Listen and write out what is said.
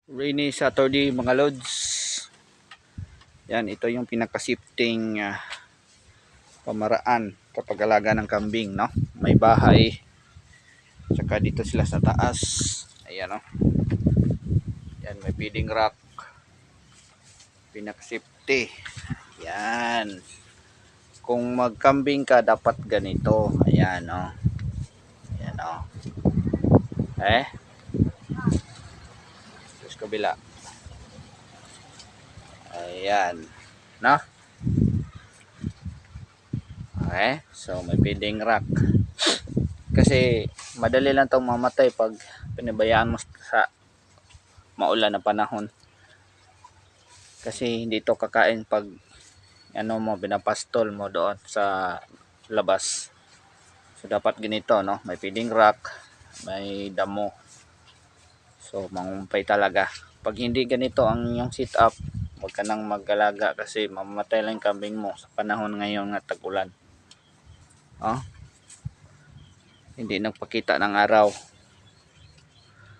Rainy Saturday mga lods. Yan, ito yung pinaka-shifting pamaraan kapag alaga ng kambing, no? May bahay. Tsaka dito sila sa taas. Ayan, no? Yan, may feeding rack. Pinaka-safety. Yan. Kung magkambing ka, dapat ganito. Ayan, no? Ayan, no? Terus kabila. Ayan. No? Okay, so may feeding rack. Kasi madali lang itong mamatay pag pinabayaan mo sa maulan na panahon. Kasi hindi ito kakain pag ano mo, binapastol mo doon sa labas. So dapat ganito, no? May feeding rack, may damo. So mangumpay talaga. Pag hindi ganito ang yung setup, huwag ka nang mag-alaga kasi mamamatay lang kambing mo sa panahon ngayon nga tag-ulan. Oh? Hindi nagpakita ng araw.